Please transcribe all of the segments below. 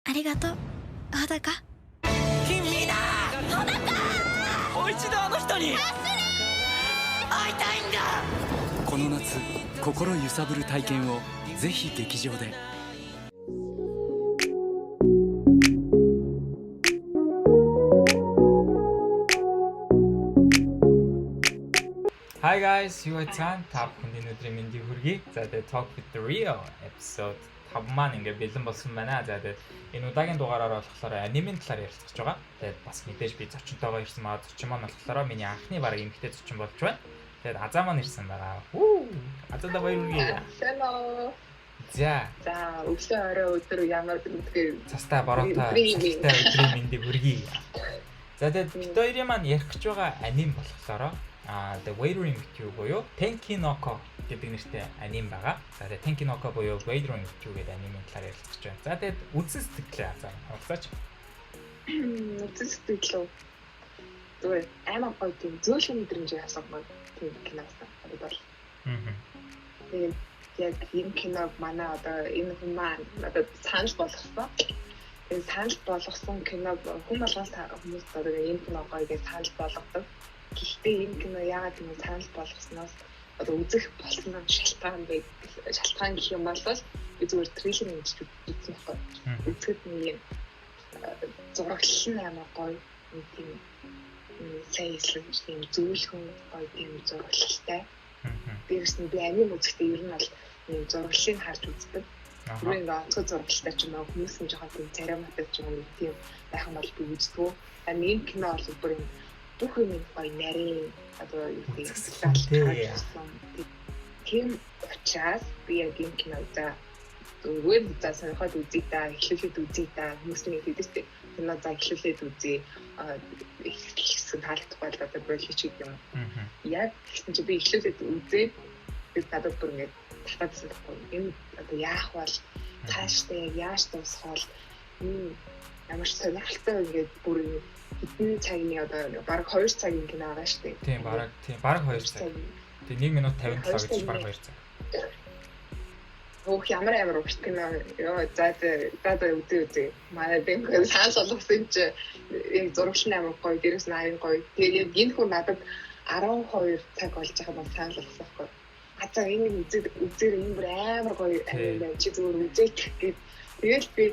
ありがとう、ほだか。君だ、ほだか。もう一度あの人に会いたいんだ。この夏、心揺さぶる体験をぜひ劇場で。Hi guys, юу байцгаана? Та бүхэнд өнөөдрийн мэндийг хүргэе. За тэгээд Talk with the Rio episode 5 маань ингээ бэлэн болсон байна. За тэгээд энэ удаагийн дугаараар болохоор анимын талаар ярилцах гэж байгаа. Тэгээд бас мэдээж би зочинтойгоо ирсэн маа зочин маань болохоор миний анхны баг эмэгтэй зочин болж байна. Тэгээд Азаа маань ирсэн байгаа. Азаада баяр хүргэе. Hello. За өглөө орой өдөр ямар гэдэг цастаа бороотой цагтай өдрийн мэндийг хүргэе. За тэгээд бид хоёрын маань ярих гэж байгаа аним болохоор The Waiting with You буюу Tenki no Ko гэдэг нэртэй аним байгаа. За тэгээд Tenki no Ko буюу Waiting with You гэдэг анимын талаар ярилцах гэж байна. За тэгээд үзэн сэтгэлээ хавцаач. үзэн сэтгэлөө зүгээр амар гоё тийм зөөлхөн мэдрэмжийг авсан тийм киноос бодвол. Тэгээд яг энэ киног манай одоо энэ хүн маань одоо санал болгосон. Энэ санал болгосон киног хүн болгосон хүмүүс одоо энэ кино гоё гэж санал болгодог. Гэхдээ энэ кино яагаад ингэ санал болгосноос одоо үзэх болсон шалтгаан гэх юм бол би зүгээр трейлер үзэж үзсэн байхгүй. Үзэхэд нэг зураглал нь амар гоё тийм сайн эсвэл тийм зөөлхөн гоё тийм зурагlalтай. Дээрс нь би аним үзэхдээ ер нь бол ийм зураглалыг харж үздэг. Түрүүн онцгой зурагlalтай ч юм уу хүмүүс нь жоохон тийм цараматай ч юм уу тийм байх юм бол би үздэг. Энэ кино бол бүр бүх юм гоё нарийн одоо юу гэдэг тийм учраас би яг энэ кинода зүгээр за сонирхоод үзье та эхлүүлээд үзье та хүмүүсний хэдийстэй кино за эхлүүлээд үзье ихсэн таалагдахгүй бол одоо болчих юм. Яг гэсэн чи би эхлүүлээд үзээд би надад бүр ингэ татаадсан байхгүй. Энэ одоо яах бол цаашдаа яг яаж дуусах бол ямар ч сонирхолтой ингээд бүр хэдэн цагийн одоо бараг 2 цагийн кино байгаа шүү дээ. Тийм бараг 2 цаг. Тэгээ 1 минут 57 гэж бараг 2 цаг. Ох ямар урт кино ёо за үзээ. Манай бэнкэн санал болгосон чи энэ зурагч амар гоё, дээрээс нь аян гоё. Тэгээ энэ хүн надад 12 цаг болж байгаа юм санал болгосон байхгүй. За энэ үзээр энэ бүр амар гоё аним чи зүгээр үзээч гэд. Тэгэл би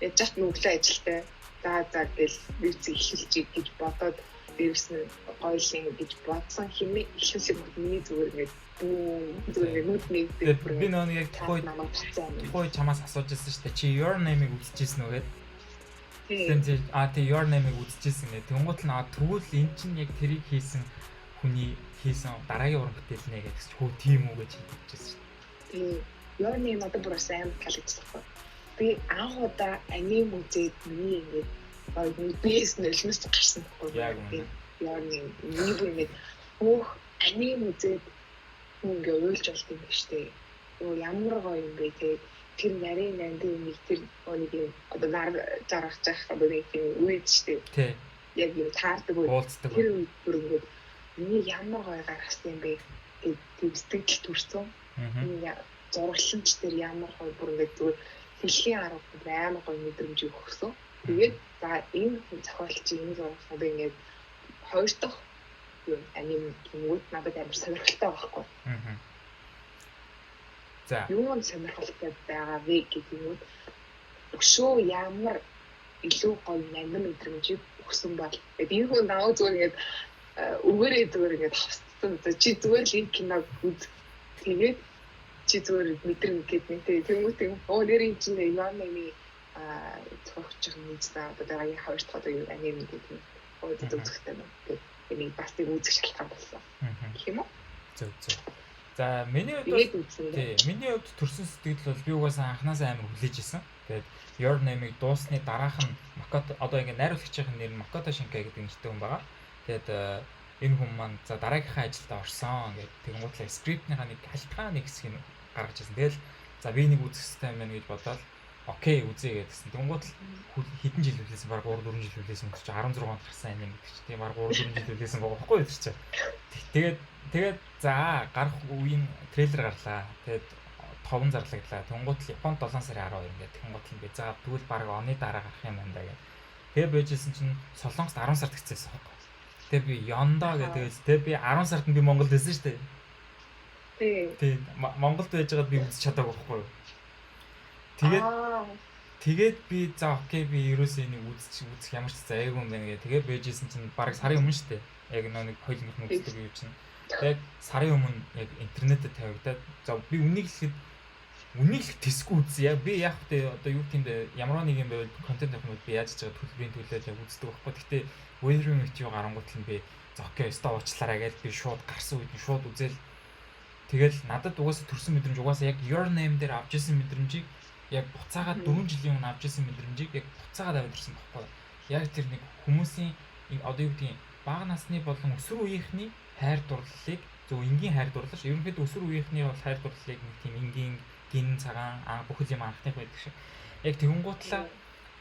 яж нүглээ ажилтай. За гэл виц эхэлчих гэж бодоод дээрс нь гоёлын гэж бодсон хэмээн эхлүүлсэн миний зүгээр ингээд зүгээр нүдний би нөө яг тухай чамаас асууж байсан шүү дээ. Чи Your Name-ыг үзчихсэн үү гэд. Тийм Your Name-ыг үзчихсэн гэ. Тэнгуут л тэгвэл эн чинь яг тэрийг хийсэн хүний хийсэн дараагийн уран бүтээл нэ гэж хөө тийм үү гэж хэлчихсэн шүү дээ. Тийм Your Name одоо бүр сайн таалагдсан байна. Би анхудаа аним үзээд миний ингээд биес нөлмөс гарсан байхгүй юу? Яа нэг нэг бүх аним үзээд ингээ уйлж болт юм штэ. Оо ямар гоё юм бэ те. Тэр нарийн нандин нэг тэр нэг юм одоо нар жаргах жах одоо нэг тийм үед штэ. Тий. Яг юм таардаг үе. Тэр үед бүр ингээд миний ямар гоё гаргасан юм бэ гэдэг сэтгэл төрсөн. Энэ зурагчч тэр ямар гоё бүр ингээд зүгээр хэлхийн арга амар гоё мэдрэмж өгсөн. Тэгээд за энэ зохиолч энэ зурагчнууд ингээд хоёр дахь юм аним гингүүд надад амар сонирхолтой байхгүй. За юун сонирхолтой байгаа вэ гэдэг нь өшөө ямар илүү гоё нандин мэдрэмжийг өгсөн бол би хүн даа зүгээр ингээд өгөөрэй зүгээр ингээд хавцсан. Чи зүгээр л энэ киног үз. Тэгээд чи зүгээр мэдрэмж гэдэг нэг тийм нэр энэ чинь Your-Name зохиогч нэгсэн одоо дараагийн 2 дахь одоо юу аним гэдэг үзэгтэй байна. Тэгээд бас тийм үзэх шалтгаан болсон. Гэх юм уу? Зөв. За миний хувьд төрсэн сэтгэл бол би угаасаа анханасаа амар хүлээж исэн. Тэгээд Your-Name-ыг дуусны дараах нь Макото одоо ингэ найруулагчийн нэр нь Макото Shinkai гэдэг нэртэй хүн байгаа. Тэгээд энэ хүн маань за дараагийнхаа ажилдаа орсон гэдэг тэгэнгүүтлээ скриптийнхаа нэг халтгааны хэсгийг гаргаж ирсэн. Тэгэл за би нэг үзэх систем байна гэж бодоод окей үзье гэдгсэн. Тэнгуут хэдэн жил үлээсэн баг 3-4 жил үлээсэн гэж 16 онд гарсан аним гэдэг чинь тийм баг 3-4 жил үлээсэн байгаа байхгүй юу чинь. Тэгээд за гарах үеийн трейлер гарлаа. Тэгээд 5 зарлаглаа. Тэнгуут л Японд 7 сарын 12 ингээд тэнгуут л би за тэгвэл баг оны дараа гарах юм байна да гэдэг. Тэгээ байжсэн чинь Солонгост 10 сард гисэйсэн байхгүй. Тэгээ би Ёндоо гэдэг. Тэгээ би 10 сард нь би Монголд байсан шүү дээ. Тийм. Монголд байж байгаад би үзэж чадаагүй байхгүй юу. Тэгээд би за окей би ерөөсөө энийг үзэх ямар ч зайгүй юм байна гэ. Тэгээд байжсэн чинь баг сарын өмнө шүү дээ. Яг нэг хоёулынх нь үздэг юм чинь. Тэгээд сарын өмнө яг интернетэд тавигдаад за би үнийг л тэсгүй үзье. Би яг тэ одоо юу гэмдэ ямар нэг юм байвал контент авах юм би яаж ч байгаа төлбөрийн төлөөд яг үздэг байхгүй. Гэхдээ Weathering with you гарангуут нь би за окей өстө уучлаарай гэж би шууд гарсан үед нь шууд үзэл. Тэгэл надад угаасаа төрсэн мэдрэмж угаасаа яг Your Name дээр авч ирсэн мэдрэмжийг яг буцаагаад 4 жилийн өмнө авч ирсэн мэдрэмжийг яг буцаагаад аваад ирсэн байхгүй. Яг тэр нэг хүмүүсийн одоо юу гэдгийг бага насны болон өсвөр үеийнхний хайр дурлалыг зөв энгийн хайр дурлал ш. Ерөнхийдөө өсвөр үеийнхний бол хайр дурлалыг нэг тийм энгийн гин цагаан бүхэл юм анхных байдаг ш. Яг тэгэнгуутлаа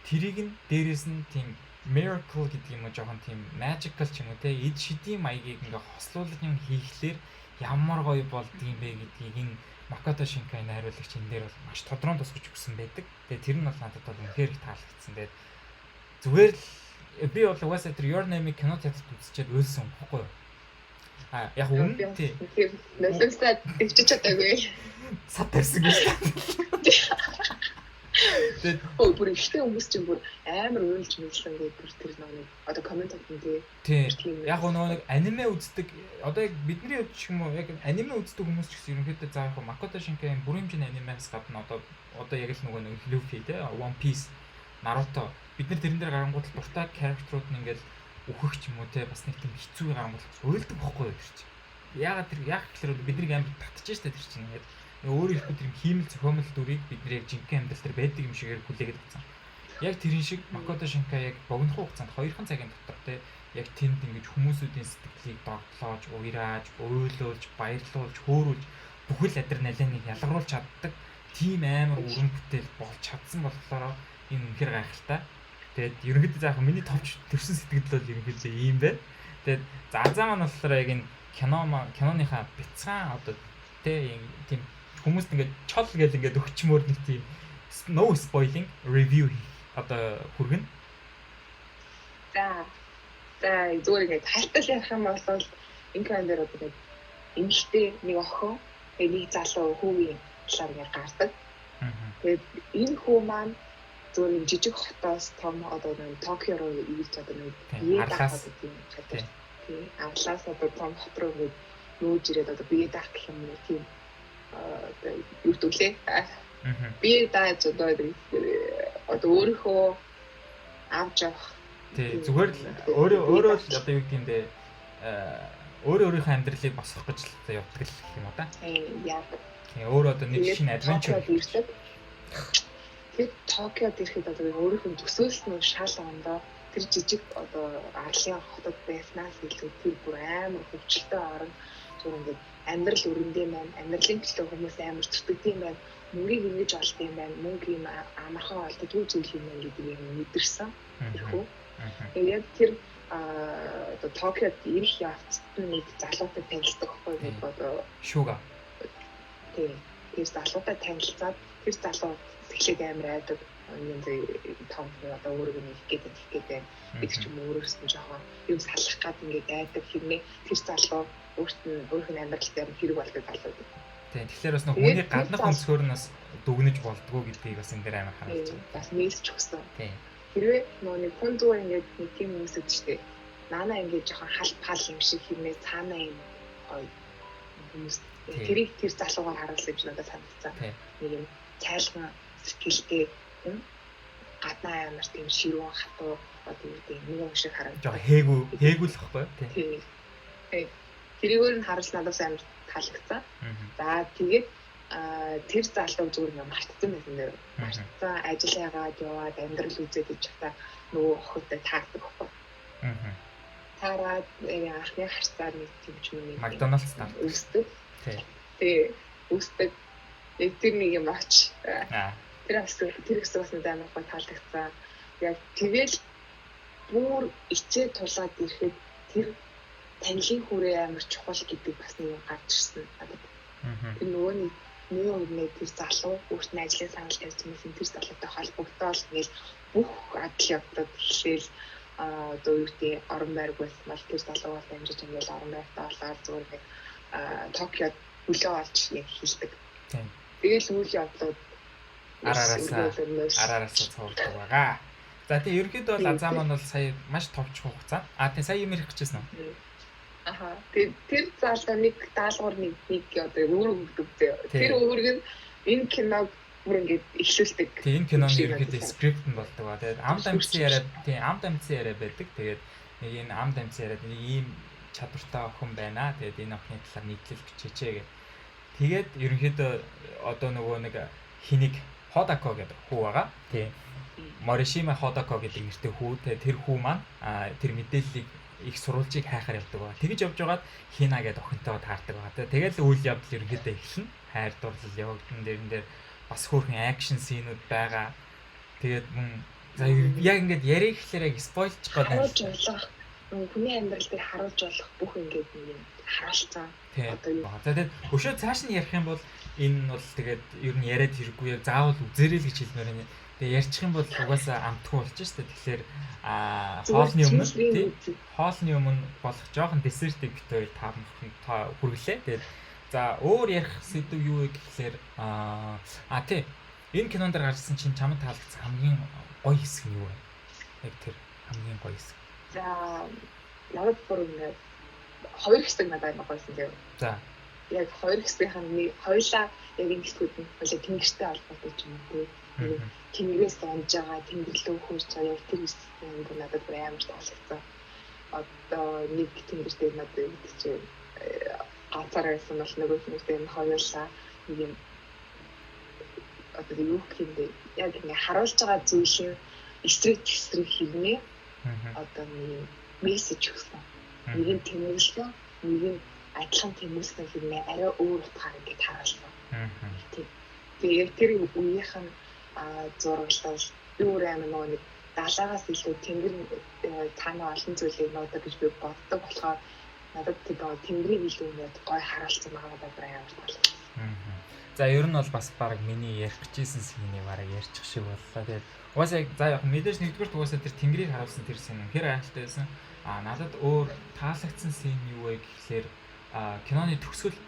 тэрийг нь дээрээс нь тийм miracle гэдэг юм уу жоохон тийм magical ч юм уу те эд шидийн маягийг ингээ хослуулж юм хийхлээр ямар гоё болдгийм бэ гэдгийг энэ Макото Шинкайны хариулагч энэ дээр бол маш тодорхой тусгаж өгсөн байдаг. Тэгээ тэр нь бол надад бол үнэхээр их таалагдсан. Тэгээд зүгээр л би бол угаасаа тэр Your Name-ийг кино театрт үзчихэд ойлсон байхгүй юу? Яг үнэн тий. Нэсэмсээ дэвчиж чадаагүй. Сад тарсан гэж. Тэгээд бүр ихтэй хүмүүс чинь бүр амар уйлж мэдсэн гэдэг бүр тэр нэг одоо коммент авсан тий. Яг нэг аниме үздэг одоо яг бидний хувьд ч юм уу яг аниме үздэг хүмүүс ч гэсэн ерөнхийдөө заа яг Макото Шинкайн бүрийн хэмжээний анимаас гадна одоо яг л нэг Luffy тий One Piece Naruto бид нар тэрэн дээр гарангууд л дуртай character-ууд нь ингээл өөхөх ч юм уу тий бас нэг тийм хэцүү гарангууд уйлдаг бохгүй юу тэр чинь. Яг гэхээр бидний амар татчих штэ тэр чинь ингээд өөр их тэр хиймэл зохиомл дүрийг бид нэр яг жинхэнэ амьдрал дээр байдаг юм шигээр хүлээгээд байгаа. Яг тэрэн шиг Макото Шинкай яг богино хугацаанд 2 цагийн дотор те яг тэнд ингэж хүмүүсүүдийн сэтгэлийг догтлоож, уйрааж, уйлуулж, баярлуулж, хөөрүүлж бүхэл адреналиныг ялгаруулж чаддаг тийм амар өргөн бүтээл болж чадсан болохоор энэ үнэхээр гайхалтай. Тэгээд ерөнхийдөө заах миний товч төрсэн сэтгэл бол ерөнхийдөө ийм байна. Тэгээд заа маань болохоор яг энэ киноныхаа бяцхан одоо те тийм хүмүүст ингээд чол гэл ингээд өгчмөр нэг тийм no spoiling review одоо хүргэн. За зүгээр ингээд талтал ярих юм бол энэ камер одоо эмэгтэй нэг охин нэг залуу хүүгийн талаар ингээд гардаг. Тэгээд энэ хүү маань зүгээр жижиг хотоос том одоо нэг Токио руу ирж одоо нэг бие даах гэдэг юм чаддаг. Тийм Атлас одоо том хот руу ингээд нүүж ирээд одоо бие даах гэх юм уу тийм юу төлөө. Би дааж одоо өөрийнхөө авч явах. Тий зүгээр л өөрөө л одоо юу гэмдэ өөрийнхөө амьдралыг босгох гэж л явдаг л гэх юм уу та. Яг. Тий өөр одоо нэг шинэ adventure ирдэг. Тэр Токиод ирэхэд одоо өөрийнхөө төсөөлсөн шал ондоо тэр жижиг одоо арлын хотод байснаас илүү тэр бүр амар хөвчлөлтөй орон зүгээр ингээд амьдрал өрөндөө маань амьдралын төлөө хүмүүс амар зүтгэдэг юм байна. Мөнгийг ингэж олд юм байна. Мөнгө юм амархан олдод үгүй зүйл юм байна гэдэг юм мэдэрсэн. Тэрхүү. Тэгээд тэр одоо Токиод ирэх явцад нэг залуутай танилцдаг байхгүй юу одоо шүүга. Тийм. Тэр залуутай танилцаад тэр залуу сэтгэлээ амар айдаг. Юм том одоо өөрөө нэг гэдэг байдаг ч юм өөрөөс нь жоохон юм салах гад ингээд айдаг хэрнээ тэр залуу өөрийнх нь амьдрал дээр хэрэг болдог залуу. Тийм. Тэгэхээр бас нэг хүний гаднах өнцгөр нь бас дүгнэж болдгоо гэдгийг бас энэ дээр амар харуулж байна. Бас нийлж өгсөн. Тийм. Хэрвээ нэг хүн зүгээр ингээд нэг тийм хүмүүс үдчихдээ наана ингээд жоохон халпал юм шиг хэрнээ цаанаа юм гоё хүмүүс тэрийг тэр залуугаар харуулсан юм шиг надад санагдсан. Нэг юм цайлган сэтгэлтэй гаднаа амар тийм ширүүн хатуу одоо юу гэдэг нэг шиг харагдав. Жоо хээгүүл ахгүй тийм. Тэрийгээр нь харуулж надад амар таалагдсан. За тэгээд тэр залуу зүгээр юм мартсан байсан дээр. Мартсан ажил яагаад яваад амьдрал үзээд иж та нөгөө охидтой таардаг байхгүй. Таараад анхны харцаар нэг тийм ч юм нэг Макдоналдс таар үздэг. Тий. Үздэг. Тэр нэг юм ач. Тэр бас надад амар гой таалагдсан. Яг тэгэл бүр ичээ тулаад ирэхэд тэр танилын хүрээ амар чухал гэдэг бас нэг гарч ирсэн. Тэр нөгөө нэг нэг тэр залуу өөртөө ажлын санал тавьж байсан тэр залуутай холбогдоод ингээл бүх адал явдал хэлээл одоо юу гэдэг орон байрг байсан бол тэр залуугаас амжиж ингээл орон байртаа олоод зүгээр нэг Токиод хөлөө олж яг хийдэг. Тэгэл үйл явдлууд араараасаа цуурдаг байгаа. За тэгээ ерөнхийдөө бол Азаа маань бол сая маш товч хугацаа. Тэгээ сая юм ярих гэжсэн үү? Аха. Тэр залуу нэг даалгавар нэг одоо өөр өгдөг зөө. Тэр өөрөг нь энэ киног бүр ингээд эхлүүлдэг. Тэгээ энэ киноны ерөнхийдөө скрипт нь болдог ба. Тэгээд амд амьдсан яриа байдаг. Тэгээд нэг энэ амд амьдсан яриад нэг ийм чадвартай охин байна. Тэгээд энэ охины талаар нийтлэл бичээч гэх. Тэгээд ерөнхийдөө одоо нөгөө нэг хэнийг Ходако гэдэг хүү байгаа. Тэгээ Моришима Ходако гэдэг нэртэй хүү. Тэгээ тэр хүү маань тэр мэдээллийг их сурвалжийг хайхаар явдаг байгаа. Тэгж явж байгаад Хина гэдэг охинтойгоо таардаг байгаа. Тэгэл үйл явдал ерөнхийдөө эхэлнэ. Хайр дурлал явагдана. Дэрэн дээр бас хөөрхөн акшн сценүүд байгаа. Тэгээд за яг ингээд ярих гэхлээр яг спойлч байгаа. Хүний амьдрал дээр харуулж болох бүх ингээд нэг харуулцаа. Одоо юу. За тэгээд өшөө цааш нь ярих юм бол энэ бол тэгээд ер нь яриад хэрэггүй яг заавал үзээрэй л гэж хэлмээр байна. Тэгээ ярьчих юм бол угаасаа амтгүй болчих шүү дээ. Тэгэхээр хоолны өмнө болох жоохон десертийг бит хоёр та хүргэлээ. Тэгээд за өөр ярих сэдв юу вэ гэхлээр тий энэ кинонд гарсан чинь чамд таалагдсан хамгийн гоё хэсэг нь юу вэ? Яг тэр хамгийн гоё хэсэг. За надад бүр ингээд хоёр хэсэг надад байгуулсан тийм. За яг хоёр хэсгийн нэг хоёлаа яг энэ хэсгүүд нь хоёлаа тэнгэртэй холбоотой ч юм уу тийм. Тэнгэрээс онж байгаа тэмдэглөө хурж байгаа яг тэр хэсэг нь надад бүр амар таалагдсан. Одоо нэг тэнгэртэй надад чи ганцаараа байсан бол нөгөө тэнгэртэй нь хоёлаа нэг юм одоо юу гэндээ яг ингэ харуулж байгаа зүйлийн эсрэг хэрнээ одоо нэг мессеж өгсөн. Нэг нь тэмдэглээ, нэг нь адилхан тэмдэглсэн хэрнээ арай өөр утгаар ингэ харуулсан. Тэгээд тэр үеийнх нь зураглал өөр амар нэг далаагаас илүү тэнгэр цаана олон зүйлийг нуудаг гэж би боддог болохоор надад тэнгэрийг илүү нэг гой харуулсан байгаа байна амар таалагдсан. За ер нь бол бас баг миний ярих гэжсэн сэний бараг ярьчих шиг боллоо. Тэгээд угаасаа за яг мэдээж нэгдүгээр угаасаа тэр тэнгэрийг харуулсан тэр сэн хэр айхалтай байсан. Надад өөр таалагдсан сэн юу вэ гэхлээр киноны төгсгөл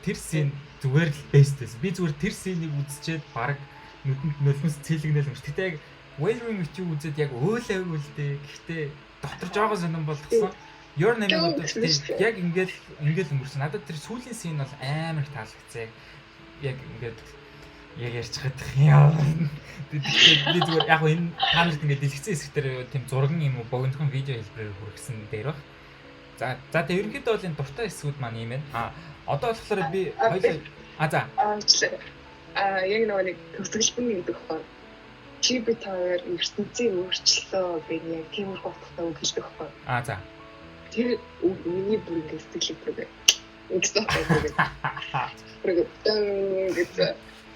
тэр сэн зүгээр л бест байсан. Би зүгээр тэр сценийг үзчихэд баг нүдэнд нөлмөс цэлэгнэл өмч. Гэтэ яг Wailing with You үзээд яг өөлөөгүй л дээ. Гэхдээ дотор жоохон сонирн болгосон. Your Name яг ингээд өнгөрсөн. Надад тэр сүүлийн сцен бол амар их таалагдсан. Яг ингээд яг ярьж чадах юм. Би зүгээр яг энэ камерт ингээд дэлгэцэн хэсэг дээр тийм зурган юм уу богинохон видео хэлбэрээр хүргэсэн дээр баг. За тэгээ ерөнхийдөө бол энэ дуртай хэсгүүд маань юм байна. Одоо болохоор би хоёлаа яг нэг төгсгөлтөн гэдэг байна. Чи би таар ертөнцийг өөрчлөө гэх яг тиймэрхүү утгатай үг хэлдэг байна. За. Тэр миний бүр ингэ сэтгэлээ.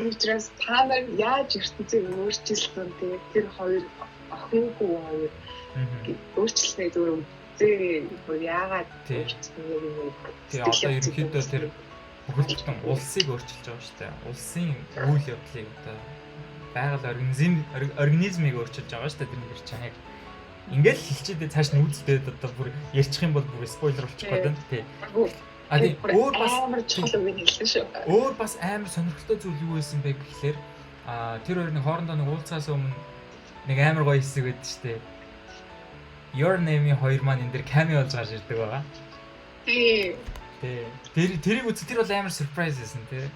Учирс та нар яаж ертөнцийг өөрчилсөн тэр хоёр охингүй хоёр өөрчлөлтөө зөв үзээ яагаад өөрчлөсөн юм. Тэгээ одоо ерөнхийдөө тэр бүхэлдэн улсыг өөрчилж байгаа шүү дээ. Улсын үйл явдлыг одоо байгаль организмыг өөрчилж байгаа шүү дээ. Тэр нэр чинь яг ингээл хэлчихдээ цааш нь үздэд одоо бүр ярьчих юм бол бүр спойлер болчих гээд байна. Тий. Өөр бас амар чухал үг хэлсэн шүү. Өөр бас амар сонирхолтой зүйл юу байсан бэ гэхлээр тэр хоёрын хоорондоо нэг уулзаас өмнө нэг амар гоё хэсэг байдаг шүү дээ. Your Name-ийн хоёр маань энэ дэр камео болж гарч ирдэг байгаа. Тий. Тэрийг үзэх тэр бол амар surprise байсан тий.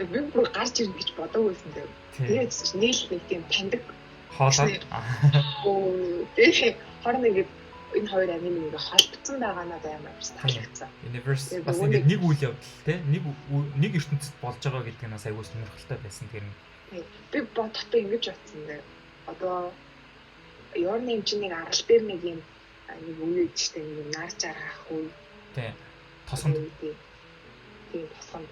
Би бүр гарч ирнэ гэж бодоагүй байсан дээ. Тэгээд нийлх нэг тийм таньдаг хоолоо. Тэгээ хооронд ингэ энэ хоёр анime ингээ холбогдсон байгаа надад амар таалагдсан. Universe бас ингээ нэг үйл явдал тий нэг ертөнцид болж байгаа гэдэг нь бас аягүй сонирхолтой байсан тэр нь. Би бодохдоо ингэж бодсон дээ. Одоо Your Name чинь нэг арал дээр нэг юм нэг үе ичтэй нэг нарж арах үе. Тий. Тосгонд. Тий тосгонд.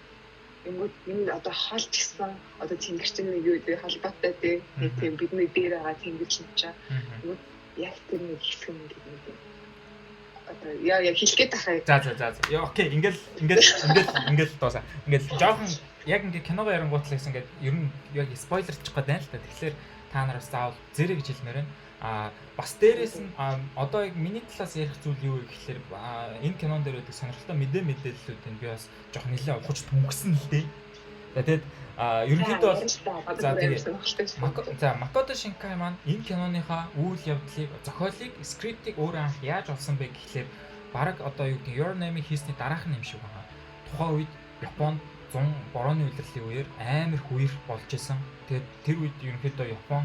Энэ одоо хаалт гисэн одоо тэнгэрчин нэг юу дээ холбоотой тий. Тийм бидний дээр байгаа тэнгэрчин чаа. Яг тэр нэг хэсэг юм гэдэг. одоо яг хэлгээд тахаа. За. Яа окей. Ингээл дуусаа. Ингээл жоохон яг ингээ киногоо ярангуутлаа гэсэн ингээд ер нь яг спойлерчих гээд байна л та. Тэгэхээр та нараас заавал зэрэг гэж хэлмээр байна. Бас дээрээс нь одоо яг миний талаас ярих зүйл юу вэ гэхээр энэ кинон дээр байдаг сонирхолтой мэдээллүүдийг би бас жоох нэлээд ухаж түнхсэн л дээ. За тэгээд ерөнхийдөө бол Макото Шинкай маань энэ киноныхаа үйл явдлыг, зохиолыг, скриптийг өөрөө анх яаж олсон бэ гэхлээр бараг одоо юу гэдэг Your Name хийсний дараах юм шиг байна. Тухайн үед Японд 100 борооны улирлын үеэр амар хүер болж исэн. Тэгээд тэр үед ерөнхийдөө Япон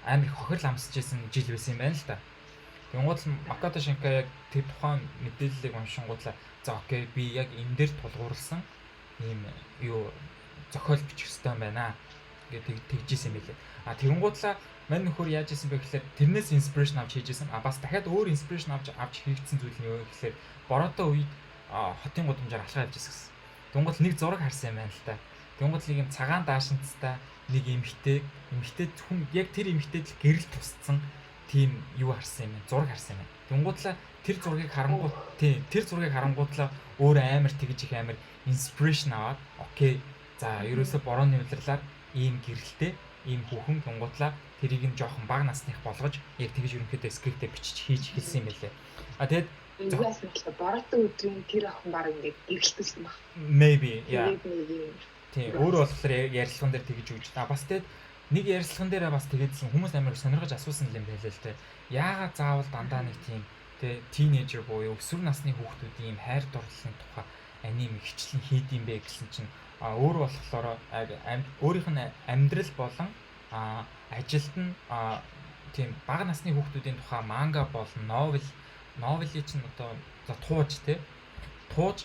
амар хохирол амсаж исэн жил байсан юм байна л да. Тэнгуут Макото Шинкай яг тэр тухайн мэдээллийг уншингуудлаа за окей би яг энэ дээр тулгуурласан ийм юу зохиол бичих хэрэгтэй байна гэдэг тэгжсэн юм билээ. Тэнгуутлаа мань нөхөр яаж исэн бэ гэхээр тэрнээс инспирэшн авч хийжсэн. Бас дахиад өөр инспирэшн авч хийгдсэн зүйл нь юу вэ гэхээр бороотой үед хотын гудамжаар алхаа явж исэн. Тэнгуут нэг зураг харсан юм байна л та. Тэнгуут нэг юм цагаан даашинцтай нэг эмэгтэй хүн яг тэр эмэгтэйд л гэрэл тусцсан тийм юу харсан юм бэ? Зураг харсан юм байна. Тэнгуутлаа тэр зургийг харангуутлаа өөр амар тэгж их амар инспирэшн аваад окей за ерөөсө борооны улирлаар ийм гэрэлтэй ийм хүүхэн тунгуутлаа тэрийг нь жоохон бага насных болгож яг тэгж ерөнхийдөө скриптээ бичиж хийж хэлсэн юм байлээ. Тэгээд бороотой өдрийн тэр охин баг ингээд гэрэлтэлсэн баг. Maybe яа. Тийм өөрөө болохоор ярилцлаган дээр тэгж өгч. Бас тэгээд нэг ярилцлаган дээр бас тэгээдсэн хүмүүс амар сонирхож асуусан юм байлээ л те. Яагаад заавал дандаа нэг тийм те тинейжер буюу өсвөр насны хүүхдүүдийн ийм хайр дурлалын тухай аним хичлэн хийд юм бэ гэсэн чинь өөр болохоор өөрийнх нь амьдрал болон ажилд нь тийм бага насны хүүхдүүдийн тухай манга болон новелыг чинь одоо тууж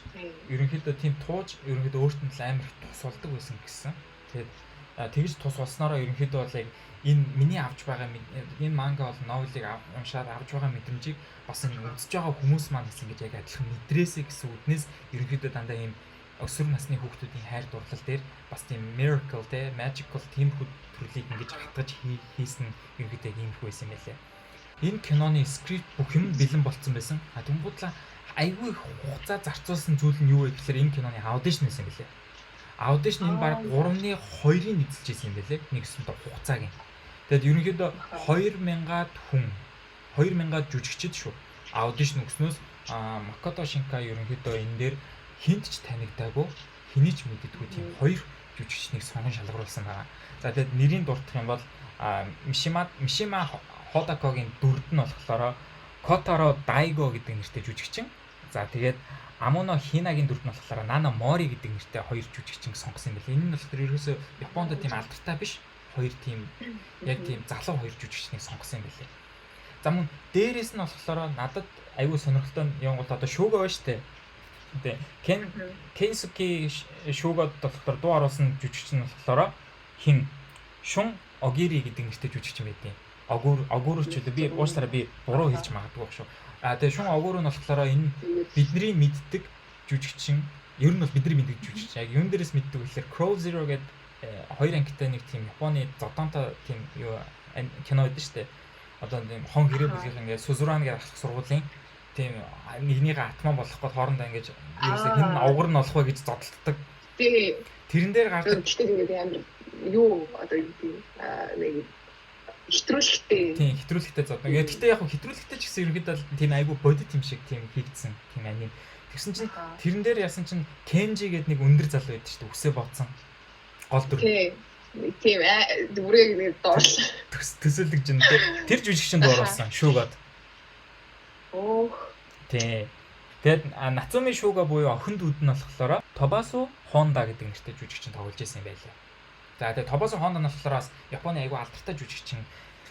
ерөнхийдөө өөртөө л амар тус болдог байсан гэсэн. Тэгээд тэгж тус болсноороо ерөнхийдөө бол яг энэ миний авч байгаа энэ манга бол новелыг уншаад авч байгаа мэдрэмжийг бас үзэж байгаа хүмүүс маань гэсэн гэж яг адилхан мэдрээсэй гэсэн үднээс ерөнхийдөө дандаа ийм өсвөр насны хүүхдүүдийн хайр дурлал дээр бас тийм miracle те magical тийм төрлийг ингэж хатгаж хийсэн ерөнхийдөө иймэрхүү байсан байлээ. Энэ киноны скрипт бүх юм бэлэн болцсон байсан. Тэнгуудлаа айгүй хугацаа зарцуулсан зүйл нь юу вэ гэхээр энэ киноны аудишн байсан байлээ. Аудишн энэ баг 3-ны 2-ыг эзэлж байсан юм байлээ. Нэг өсөнтэй хугацааг нь. Тэгэд ерөнхийдөө 2000-аад хүн 2000-аад жүжигчид шүү. Аудишн өгснөөс Макото Шинкай ерөнхийдөө энэ дээр хинт ч танигдаагүй хэний ч мэддэггүй тийм хоёр жүжигчнийг сонгон шалгаруулсан байгаа. За тэгээд нэрийг дурдах юм бол Мишима Ходакогийн дүрд нь болохоор Котаро Дайго гэдэг нэртэй жүжигчин. За тэгээд Амуно Хинагийн дүрд нь болохоор Нана Мори гэдэг нэртэй хоёр жүжигчин сонгосон юм байна. Энэ нь болохоор ерөөсөө Японд тийм алдартай биш хоёр тийм яг тийм залуу хоёр жүжигчнийг сонгосон юм байна. За мөн дээрээс нь болохоор надад аюул сонирхолтой юм бол одоо шүүгээ байна шүү дээ. Кенсуки шүүгээд болохоор дуу оруулсан жүжигчин болохоор хин Шун Огири гэдэг нэртэй жүжигчин байдیں۔ Огуурч үү би уучлаарай би буруу хэлж магадгүй шүү. Тэгээ Шун Огууру нь болохоор энэ бидний мэддэг жүжигчин ер нь бол бидний мэддэг жүжигчин. Яг юун дээрээс мэддэг гэхээр Crow Zero гэдэг хоёр ангитай нэг тийм Японы зодонтой тийм юу кино байдаг шүү дээ. Одоо тийм хон хэрэг бүлгийнх ингээд Сузуран гэдэг ахлах сургуулийн тийм нэгнийг атман болох гээд хоорондоо ингэж ерөөсөө хин овгор нь олох вэ гэж зодтолдог. Тэрэн дээр гардаг. Тэгээд амар юу одоо тийм нэг хэтрүүлэгтэй. Тийм хэтрүүлэгтэй зодно. Гэхдээ яг хэтрүүлэгтэй ч гэсэн ерөнхийдөө тийм айгүй бодит юм шиг тийм хийгдсэн тийм аним. Тэгсэн чинь тэрэн дээр яасан чинь Кенжи гэдэг нэг өндөр залуу байдаг шүү дээ. Үсээ бодсон. Гол дүр. Тийм бүрийг нэг доорлоо. Төсөөлөж гин тэр жүжигчин дууруулсан шүүгээд. Оо. Тий. Тэгээд Нацуми Шүүга буюу охин дүүд нь болохоор Тобасу Хонда гэдэг нэртэй жүжигчин тоглож байсан юм байлаа. За тэгээд Тобасу Хонда нь болохоор бас Японы айгүй алдартай жүжигчин.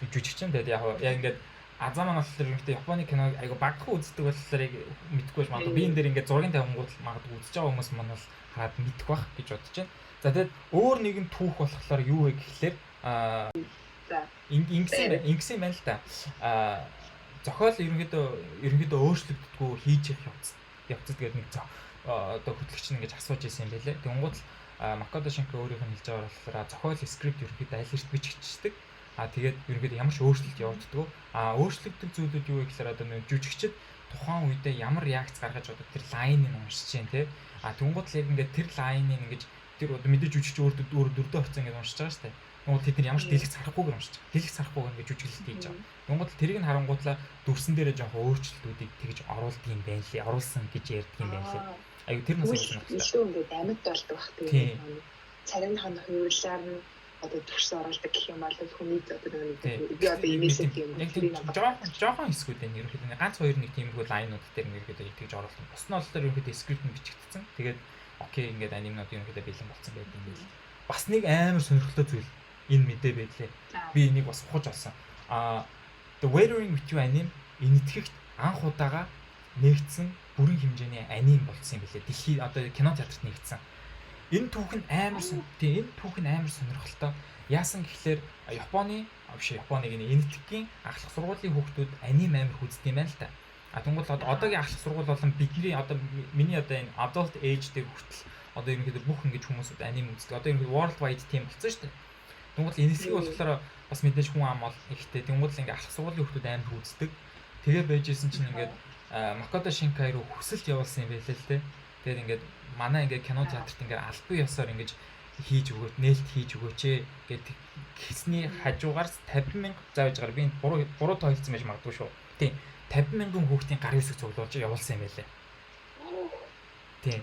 Тэгээд яг ингээд Азаа маань болохоор ерөнхийдөө Японы киног айгүй багтхан үздэг болохоор яг мэдгүй байж магадгүй. Би энэ дээр ингээд зургийн тавингууд магадгүй үзэж байгаа хүмүүс маань бол хараад мэдэх бах гэж бодож байна. За тэгээд өөр нэгэн түүх болохоор юу вэ гэхлээр ингэсэн байна л да. Зохиол ерөнхийдөө өөрчлөгддөггүй хийж явцад гэдэг нэг одоо хөтлөгч нь ингэж асууж ирсэн юм байлээ. Тэнгууд Макото Шинкай өөрийнх нь хэлж байгаа болохоор зохиол скрипт ерөнхийдөө аль эрт бичигддэг. Тэгээд ерөнхийдөө ямар ч өөрчлөлт явагддаг. Өөрчлөгддөг зүйлүүд юу вэ гэхээр одоо нэг жүжигчд тухайн үедээ ямар реакц гаргаж одоо тэр лайныг уншиж чинь тий. А тэнгууд л яг ингээд тэр лайныг ингэж тэр одоо мэдээж үжигч өөр дөрдөө орцсон ингэж уншиж байгаа шүү дээ. Тэнгууд тэд нар ямар ч дэлгэц харахгүйгээр уншиж байгаа. Дэлгэц харахгүйгээр ингэж үжиглэлт хийж байгаа. Тэнгууд л тэрийг харангуутлаа дүрсэн дээрээ жоох өөрчлөлтүүдийг тэгж оруулдаг юм байна лээ. Оруулсан гэж ярьдаг юм байна лээ. Аюу тэр нас юм байна. Илүү ингээд амьд болдог бах тийм. Царинхан хөвөрлөөр нь одоо төрсөн оролдог гэх юм бол хүний одоо нэг би одоо имэсэг юм жоохон хэсгүүд байна. Ерөнхийдөө ганц хоёр нэг тиймэрхүү лайнууд дээр ерөнхийдөө итгэж оруулсан. Бос нь бол ерөнхийдөө скрипт нь бичигдсэн. Тэгээд окей ингээд анимнууд ерөнхийдөө бэлэн болсон байдаг юм байна. Бас нэг амар сонирхолтой зүйл энэ мэдээ байлээ. Би энийг бас ухаж олсон. The Weathering with You anime энэтхэгт анх удаага нэгдсэн бүрэн хэмжээний аним болсон юм билээ. Дэлхийд одоо кино театрт нэгдсэн. Энэ түүх нь амар сонирхолтой. Яасан гэхлээр Японыг энэтхэгийн ахлах сургуулийн хүүхдүүд аним амар үздэг юм байна л та. Тэнгуул одоогийн ахлах сургууль болон бидний одоо миний одоо энэ adult age дээр хүртэл одоо ерөнхийдөө бүх ингэж хүмүүсүүд аним үздэг. Одоо ерөнхийдөө world wide team болсон шүү дээ. Тэнгуул энэтхэг болохоор бас мэдээж хүн ам бол ихтэй. Тэнгуул ингээ ахлах сургуулийн хүүхдүүд амар үздэг. Тэгээ байжсэн чинь ингээд Makoto Shinkai руу хүсэлт явуулсан юм байлээ л дээ. Тэгээд ингээд манай ингээд кино театрт ингээд албан ёсоор ингэж хийж өгөөд нээлт хийж өгөөч гэд хийсний хажуугаар 50,000 зааж гараа би буруу тойлцсон байж магадгүй шүү. Тийм 50,000 хүүхдийн гар хэсэг цуглуулж явуулсан юм байлээ. Тийм.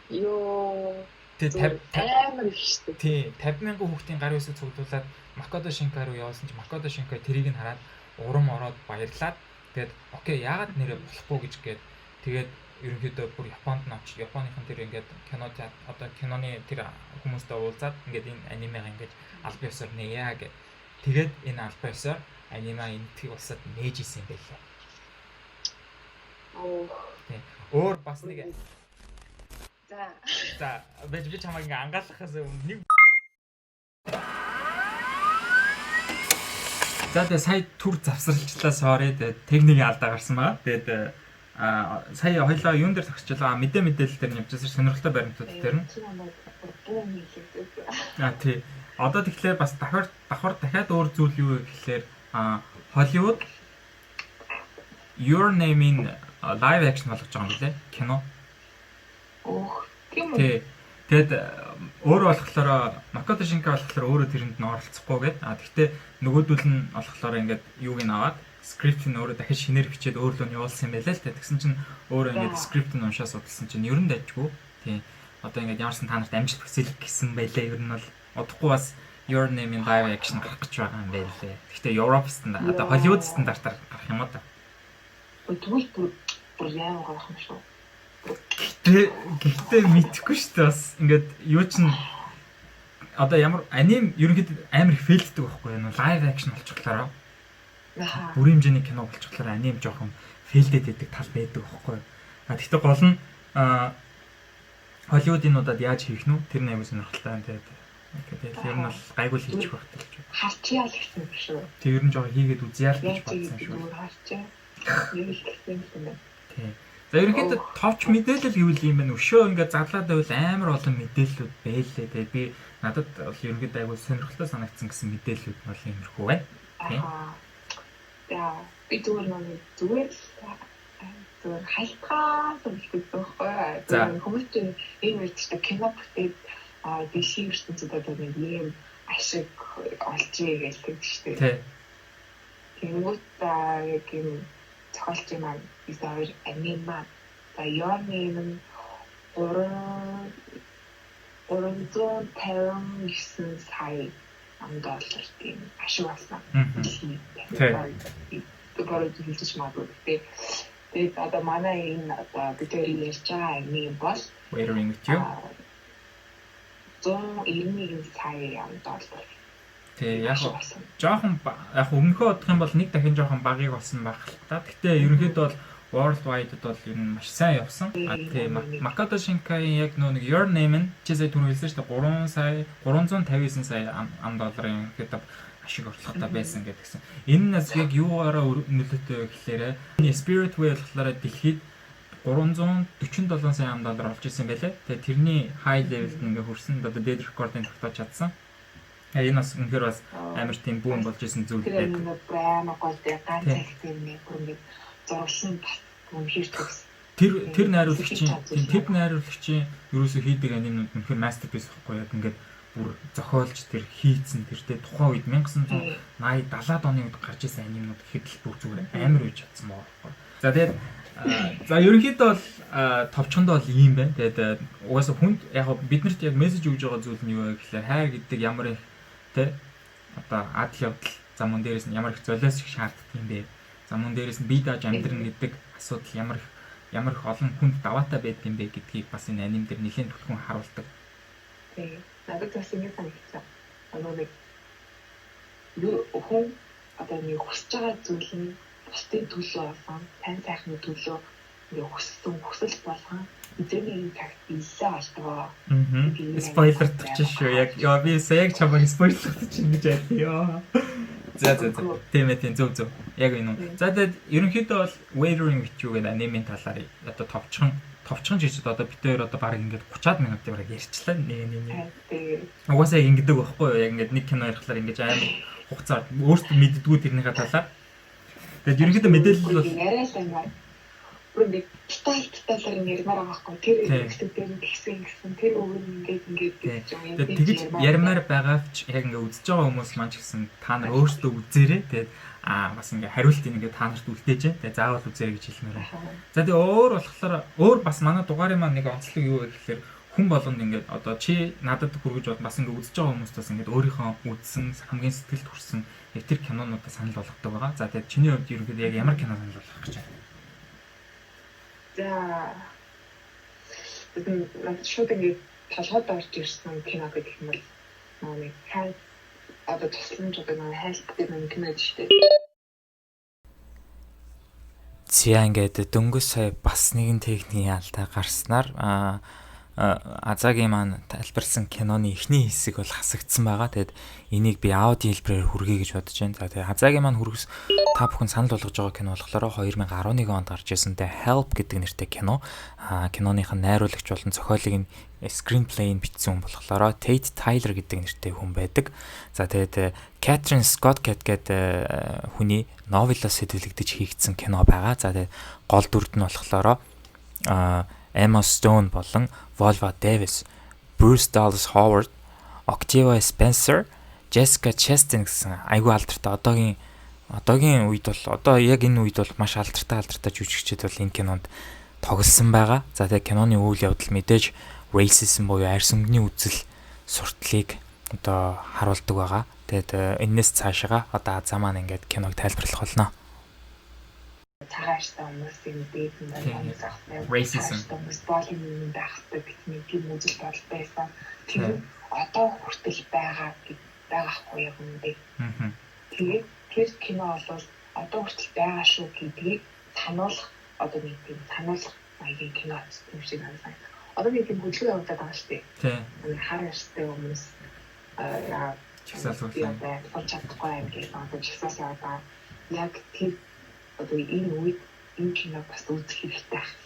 Йоо. Тэгээд амар их шүү. Тийм 50,000 хүүхдийн гар хэсэг цуглуулад Makoto Shinkai руу явуулсан чи Makoto Shinkai тэрийг нь хараад урам ороод баярлаад тэгээд окей яагаад нэрээ болохгүй гэж тэгээд ерөнхийдөө бүр Японд нь очиж Японыхан тэр ингээд одоо киноны тэр хүмүүстэй уулзаад ингээд энэ анимег ингээд албан ёсоор нээя гэх. Тэгээд энэ албан ёсоор аниме энэтхэг улсад нээж исэн юм байлаа. Тийм. Өөр бас нэг За би чамайг ингээд ангаалахаас өмнө нэг За тэгээ сая түр завсарлчлаа sorry тэгээд техникийн алдаа гарсан байгаа. Тэгээд сая хоёлаа юун дээр зогсчихлаа мэдээлэл дээр явжсэн сонирхолтой баримтууд дээр нь. Тий. Одоо тэгэхээр бас давхар дахиад өөр зүйл юу вэ гэхээр Hollywood Your Name-ийн live action болгож байгаа юм билээ кино. Тийм үү. Тий. Тэгэд өөрөө болохоор Makoto Shinkai болохоор өөрөө тэрэнд нь оролцохгүй гээд тэгтээ нөгөөдөл нь болохоор ингээд юуг нь аваад скрипт нь өөрөө дахиж шинээр бичээд өөрлөө нь явуулсан юм байлаа л та. Тэгсэн чинь өөрөө ингээд скрипт нь уншаа судалсан чинь ер нь дайжгүй. Тийм. Одоо ингээд ямарсан та нарт амжилт хүсэл гэсэн байлаа. Ер нь бол одохгүй бас Your Name-ийн live action гарах гэж байгаа юм байлээ. Гэхдээ Европ стандарт одоо Hollywood стандартаар гарах юм уу та. Тэгвэл бүр яа гарах юм шүү. Гэхдээ мэдхгүй шүү дээ бас ингээд юу ч н одоо ямар аним ерөнхийдөө амар их фейлддэг байхгүй юу лайв акшн болчихлоо. Бүрийн хэмжээний кино болчихлоо аним жоохон фейлдэд байдаг тал байдаг байхгүй юу. Гэхдээ гол нь Холливуудынуудад яаж хийх нь тэр нэг сонирхолтой тэгээд ер нь бол гайгүй хийчих байх гэж байна. Харчяа л гэсэн юм шүү. Тэг ер нь жоохон хийгээд үзье л гэж бодсон шүү. Харчаа. Нэг л гэсэн юм. Тийм. За ерөнхийдөө товч мэдээлэл гэвэл юм байна. Өшөө ингээд задлаад байвал амар олон мэдээллүүд байлээ. Тэгээд би надад бол ерөнхийдөө айгүй сонирхолтой санагдсан гэсэн мэдээллүүд бол иймэрхүү байна. Тийм. Яа, би зүгээр хайлтгаа гэдэг байхгүй. Хүмүүс чинь энэ үедээ кино бүтээд дэшиг ертөнцид одоо нэг юм ашиг олж ийлдэг шүү дээ. Тэнгүүт яг юм зохиолч юм аа изээр анима за Your Name 359 сая $1 тийм ашиг болсон. Тэгээд хэлж магадгүй. Тэгээд одоо манай энэ одоо бидний ярьж байгаа аним бол Weathering with You 191 сая $1. Тэг яг жоохон яг өмнөхөө бодох юм бол нэг дахин жоохон багыг болсон байх л та. Гэтэ ерөнхийдөө бол world wide бол ер нь маш сайн явсан. Тийм Makoto Shinkai яг нэг Your Name нь чи сая түрүү хэлсэн шүү дээ 359 сая $1 гэдэг ашиг орлоготой байсан гэдгсэн. Энэ нас яг юугаараа нөлөөтэй гэхээр энэ Spirit Way болохоор дэлхийд 347 сая $1 олж ирсэн байлээ. Тэгээ тэрний high level-д ингээ хүрсэн одоо dead record-ыг тогтоож чадсан. Энэ бас үнэхээр бас амар тийм бүүн болж исэн зүйл байдаг. Тэр нэг баймаг гол ганц их тийм нэг бүр нэг зурсан Үнэхээр төгс. Тэр найруулагчийн ерөөсөө хийдэг анимнууд үнэхээр мастерпис гэхгүй яг ингээд бүр зохиолч тэр хийцэн тэртэй тухайн үед 1980 70-аад оны үед гарч ирсэн анимнууд ихэд л бүр зүгээр амар үеж чадсан байгаа. За тэгээд за ерөнхийдөө бол товчхондоо бол ийм байна. Тэгээд угаасаа хүнд яг биднэрт яг мессеж өгж байгаа зүйл нь юу вэ гэхээр хайр гэдэг ямар их те одоо адал явдал замун дээрээс нь ямар их золиос их шаарддаг юм бэ? Замун дээрээс нь бие дааж амьдрын гэдэг асуудал ямар их олон хүнд даваатай байдаг юм бэ гэдгийг бас энэ аним дээр нэлээд түлхэн харуулдаг. Тийм. Надад бас ингэ санагдсан. Нэг хүн одоо нэг хүсэж байгаа зүйл нь бусдын төлөө болсон, тань сайхны төлөө нэг хүсэл болгон эзэмийн тагт илээ болтгоо. Спойлердчих шүү. Яг би яг чамайг спойлердчих гэж байлаа. За тийм зөв. Яг энэ. За тэгээд ерөнхийдөө бол Weathering with You гэдэг анимын талаар одоо товчхон жижиг одоо бид хоёр одоо баг ингээд 30-аад минутын бараг ярьчлаа нэг. Угаасаа яг ингэдэг байхгүй юу? Яг ингээд нэг кино ярихлаар ингэж амар хугацаа өөртөө мэддэггүй тэрнийхээ талаар. Тэгээд ерөнхийдөө мэдээлэл бол яриалаа. Бүр нэг деталь ярмаар байгаа байхгүй. Тэр эксперимент гэсэн тэр өөр ингээд гэж юм. Тэгж ярмаар байгаач яг ингээд үзэж байгаа хүмүүс маань ч гэсэн та нар өөртөө үзээрэй. Тэгээд бас ингээ хариултыг ингээ та нарт үлдээж дээ. Тэгээ заавал үзээрэй гэж хэлмээр байна. За тэгээ өөр бас манай дугаарын маань нэг онцлог юу вэ гэхээр хүн болгонд ингээ одоо чи надад хүргэж бод бас ингээ үзэж байгаа хүмүүстээс ингээ өөрийнхөө үзсэн хамгийн сэтгэлд хүрсэн яг тэр кинонуудаа санал болгодог байгаа. За тэгээ чиний хувьд ерөнхийдөө яг ямар кино санал болгох гэж байна? За бид шууд ингээ толгойд орж ирсэн кино гэх юм бол нэг хай одоо тусламж одоо нэг хайлт гэдэг нэг кино шүү дээ. Зя ингээд дөнгөж сая бас нэгэн техникийн алдаа гарснаар Азагийн маань тайлбарласан киноны эхний хэсэг бол хасагдсан байгаа. Тэгэд энийг би аудио хэлбэрээр хүргэе гэж бодож байна. За тэгээ Азагийн маань хүргэс та бүхэн санал болгож байгаа кино болохоор 2011 онд гарч ирсэн The Help гэдэг нэртэй кино. Киноных нь найруулагч болон зохиолыг нь screenplay-ийг бичсэн хүн болохоор Tate Tyler гэдэг нэртэй хүн байдаг. За тэгээд Catherine Scott гэдэг хүний новелоос сэдвлэгдэж хийгдсэн кино байгаа. За тэгээд гол дүрд нь болохоор Emma Stone болон Viola Davis, Bruce Dallas Howard, Octavia Spencer, Jessica Chastain гэсэн айгүй алдартай одоогийн үед бол одоо яг энэ үед бол маш алдартай жүжигчид бол энэ кинонд тоглосон байгаа. За тэгээ киноны үйл явдал мэдээж racism буюу арьс өнгөний үзэл сурталыг одоо харуулдаг байгаа. Тэгээд энэс цаашаа одоо Азаа маань ингээд киног тайлбарлах болно. Цагааштай хүмүүсийн дээдэн хүмүүс ахсан. Racism. Хүмүүс болын байхдаг гэсэн тийм үзэл бодол байсан. Тэр одоо хүртэл байгаа байхгүй юм бэ. Тэгээд тэр кино бол одоо хүртэл байгаа шүү гэдгийг сануулах одоо нэг тийм сануулах маягийн кино юм шиг байна. Одоо нэг тийм хөдөлгөөн явуулдаг байгаа шүү дээ. Тийм. Хар ярстай хүмүүс чигсаалуулсан. Болж чадахгүй юм гэж бодож чигсаалаа. Яг тэр одоо энэ үед энэ кино бас үзэх хэрэгтэй байна.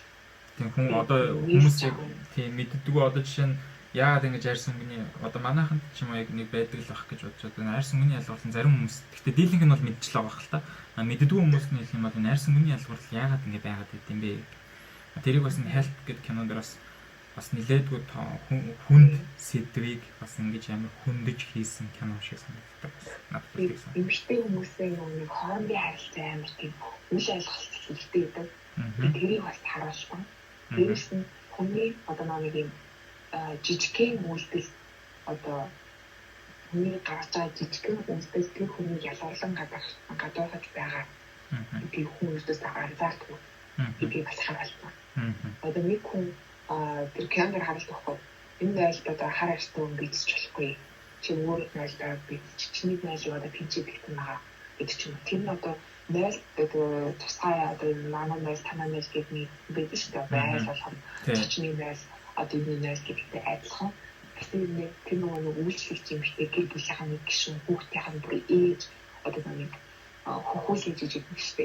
Тийм хүн одоо хүмүүс яг тийм мэддэггүй одоо жишээ нь яагаад ингэж арьс өнгөний одоо манайханд ч юм уу яг нэг байдаг л ах гэж бодож байна. Арьс өнгөний ялгарлан зарим хүмүүс гэхдээ дийлэнх нь бол мэдчихлээ байгаа хэл та. Мэддэггүй хүмүүс нь хэлэх юм бол энэ арьс өнгөний ялгарлал яагаад ингэ байгаад байд юм бэ? Тэрийг бас Help гэдэг кинонд бас нилээдгүй хүнд сэдвийг бас ингэж амар хүндэж хийсэн кино шиг санагддаг. Надад хэлсэн. Эмэгтэй хүмүүсийн нэг хоорондын харилцаа амар тийм үл ойлголт хэрэгтэй гэдэг. Тэрийг бас харуулсан. Дээрээс нь хүний одоо нэг юм жижигхэн үйлдэл одоо хүний гарч байгаа жижигхэн үйлдэл тэр хүний ялгарлан гадуурхаж байгаа. Тэр хүмүүстээс анзаардгүй. Энийг бас харуулсан. Одоо нэг хүн тэр камер харагдах байхгүй. Энэ байлд одоо хар арьстай хүн бичиж болохгүй. Чи өөр найлдаа бичиж чиний найл одоо пинчээд гэх юм байгаа гэдэг ч юм. Тэр нь одоо найл одоо тусгай одоо манай найл танаа найл гэдэг нэг байдаг шүү дээ. Найл болгоно. Чиний найл одоо энэ найл гэдэгтэй адилхан. Гэсэн тэр нэг үйлчлэгч юм штэ гэр бүлийнхаа нэг гишүүн хүүхдийн бүр ээж одоо нэг хөхүүлж жижиг штэ.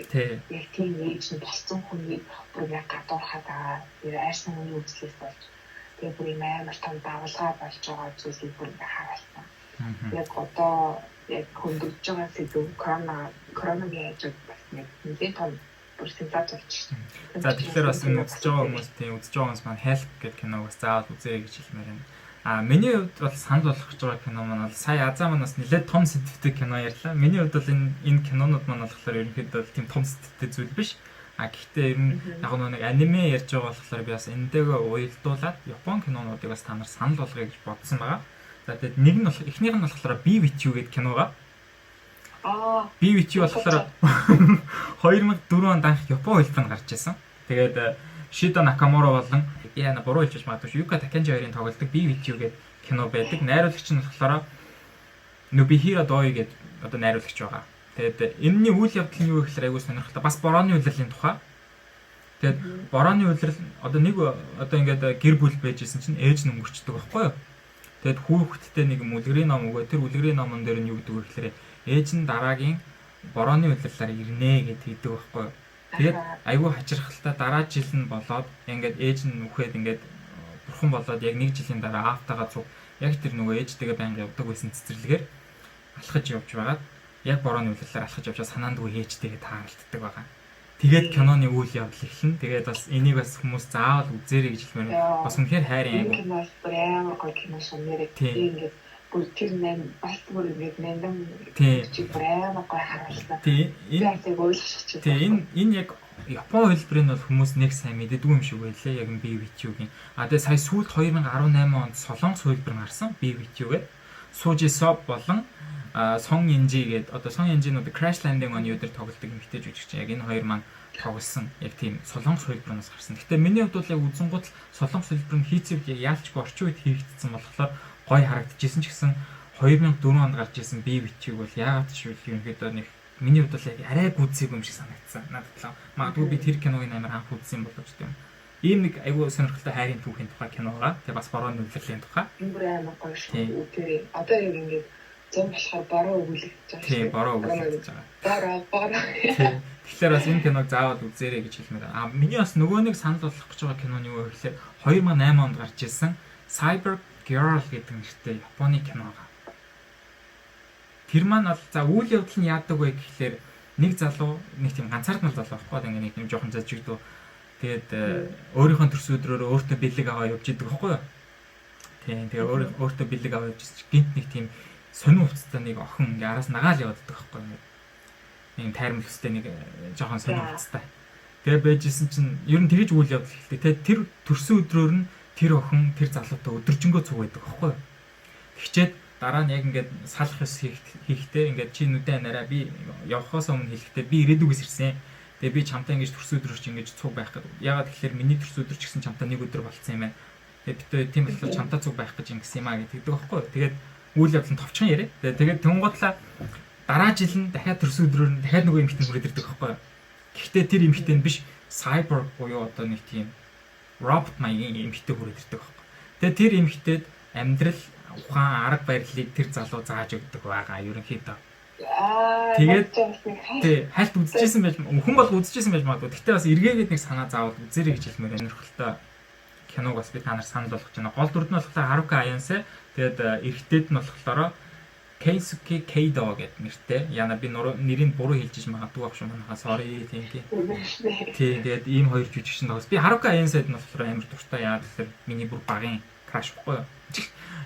Яг тийм ээж нь болсон хүний бүр яг гадуурхаад байгаа. Тэр арьсан хүний үзлээс болж тэгээ бүр амар том давалгаа болж байгаа зүйлийг бүр харуулсан. Яг одоо яг хөндөж байгаа сэдв коронагийн ажил бас нэг том бүр сенсац болчихсон. За тэгэхээр бас энэ үзэж байгаа хүмүүс тийм үзэж байгаа хүмүүс маань Help гэдэг киног бас заавал үзээрэй гэж хэлмээр байна. Миний хувьд бол санал болгох гэж байгаа кино маань бол сая Азаа манаас нэлээд том сэдвтэй кино ярьлаа. Миний хувьд бол энэ кинонууд маань болохоор ерөнхийдөө тийм том сэдвтэй зүйл биш. Гэхдээ ер нь яг нэг аниме ярьж байгаа болохоор би бас эндээгээ уялдуулаад Япон кинонуудыг бас та нар санал болгоё гэж бодсон байгаа. За тэгээд нэг нь болох эхнийх нь болохоор Be With You гэдэг киногаа. Be With You болохоор 2004 онд анх Япон хэлбэнд гарч ирсэн. Тэгээд Шидо Накамура болон яна буруу хэлж магадгүй Юка Такенжи хоёрын тоглолдог Be With You гэдэг кино байдаг. Найруулагч нь болохоор Nobuhiro Doi гэдэг одоо найруулагч байгаа. Тэгээд энэний үйл явдал нь юу гэхээр айгүй сонирхолтой. Бас борооны улирлын тухай. Тэгээд борооны улирал одоо нэг одоо ингээд гэр бүл байжсэн чинь ээж нь өнгөрчдөг байхгүй юу? Тэгээд хүүхэдтэй нэг үлгэрийн ном өгөө. Тэр үлгэрийн номон дээр нь юу гэдэг вэ гэхээр ээж нь дараагийн борооны улирлаар ирнэ гэдэг хэлдэг байхгүй юу? Тэгээд айгүй хачирхалтай дараа жил нь болоод ингээд ээж нь үхээд ингээд бурхан болоод яг нэг жилийн дараа аавтайгаа цуг яг тэр нөгөө ээжтэйгээ байнга явдаг байсан цэцэрлэгээр алхаж явж байгаад яг борооны улирлаар алхаж явжаа санаандгүй ээжтэйгээ тааралддаг байгаа. Тэгээд киноны үйл явдал эхэлнэ. Тэгээд бас энийг бас хүмүүс заавал үзээрэй гэж хэлмээр байна. Бас үнэхээр хайрын айгу. Киноос амар гоё кино шонерэг. Тэгээд бүр тэр нэм бас бүр ингээд нэм чи амар гоё харуулсан. Тийм. Энэ яг Япон хэлбэрийн бол хүмүүс нэг сайн мэддэггүй юм шиг байлээ. Яг Be With You-гийн. Тэгээд сая сүүлд 2018 онд Солонгос хэлбэр гарсан Be With You гэдэг. Suji Sop болон Сон Инжи гэдэг одоо Сон Инжинууд Crash Landing on You дээр тоглолдог эмэгтэй жүжигч. Яг энэ хоёр маань тоглосон. Яг тийм Солонгос хэлбэрнээс гарсан. Гэтэ миний хувьд бол яг үзэнгууд л Солонгос хэлбэр нь хийцэв яалчгүй орчин үед хийгдсэн болохоор гоё харагдчихсэн ч гэсэн 2004 онд гарч ирсэн Be With You бол яагаад ч үгүй ерөнхийдөө нэг миний хувьд бол яг арай гүцээгүй юм шиг санагдсан. Надад л магадгүй би тэр киног амар анх үзсэн боловч тийм. Ийм нэг айгүй сонирхолтой хайрын түүхийн тухай кино байгаа. Тэгээ бас борооны үлрэлийн тухай. Энэ бүр амар гоё шүү. Тэр одоо яг ингээд зам болохоор бороо өгүүлэгдэж байгаа шүү. Тийм, бороо өгүүлэгдэж байгаа. Бороо. Тэгэхээр бас энэ киног заавал үзээрэй гэж хэлмээр байна. Миний бас нөгөө нэг санал болгох гэж байгаа кино нь юу вэ гэхээр 2008 онд гарч ирсэн Cyber Girl гэдэг нэртэй Японы кино байгаа. Тэр маань бол за үйл явдал нь яадаг вэ гэхлээр нэг залуу нэг тийм ганцаардмал залуу байхгүй ингээ нэг юм жоохон зажигдуу. Тэгээд өөрийнхөө төрс өдрөөр өөртөө бэлэг аваа явж идэг байхгүй юу? Тийм тэгээ өөртөө бэлэг аваа явж гинт нэг тийм сонин хувцастай нэг охин ингээ араас нагаал яваад байдаг байхгүй юу? Ийм тайрмал хөстэй нэг жоохон сонин хувцастай. Тэгээ байжсэн чинь ер нь тэгж үйл явдал эхэлдэг. Тэгээд тэр төрсөн өдрөөр нь тэр охин тэр залуутай өдөржингөө цуг байдаг байхгүй юу? Тэгчээд дараа нь яг ингээд салах ёс хийхдээ ингээд чи нүдэн нараа би явхаас өмнө хэлэхдээ би ирээдүгээс ирсэн. Тэгээ би чамтай ингэж төрсөн өдрөөр чи ингэж цуг байх гэдэг. Ягаад тэгэхээр миний төрсөн өдөр ч гэсэн чамтай нэг өдөр болцсон юм байна. Тэгээд би тийм болохоор чамтай цуг байх гэж ингэсэн юм аа гэдэг байхгүй юу? Тэгээд үйл явдал нь товчхон яриа. Тэгээд тэнгуудлаа дараа жил нь дахиад төрсөн өдрөөр нь дахиад нөгөө эмэгтэй хүрээд ирдэг байхгүй юу? Гэхдээ тэр эмэгтэй нь биш cyber буюу одоо нэг тийм робот маягийн эмэгтэй хүрээд ирдэг байхгүй юу? Тэгээд тэр эмэгтэйд амьдрал ухаан арга барилыг тэр залуу зааж өгдөг байгаа ерөнхийдөө. Тэгээд хальт үзчихсэн байж хүн бол үзчихсэн байж магадгүй. Гэхдээ бас эргээгээд нэг санаа заавал үзээрэй гэж хэлмээр өнөрхөлтөө киног бас би та нар санал болгож байна. Гол дүрд нь болохоор Haruka Ayase, тэгээд эрэгтэйд нь болохоор Keisuke Keido гэдэг нэртэй. Яна би нэрийг буруу хэлж магадгүй байх шүү манайхаа. Sorry thank you. Тэгээд ийм хоёр жүжигчин тоглож. Би Haruka Ayase-д нь болохоор амар дуртай. Яагаад гэхээр миний бүр багын краш байхгүй юу?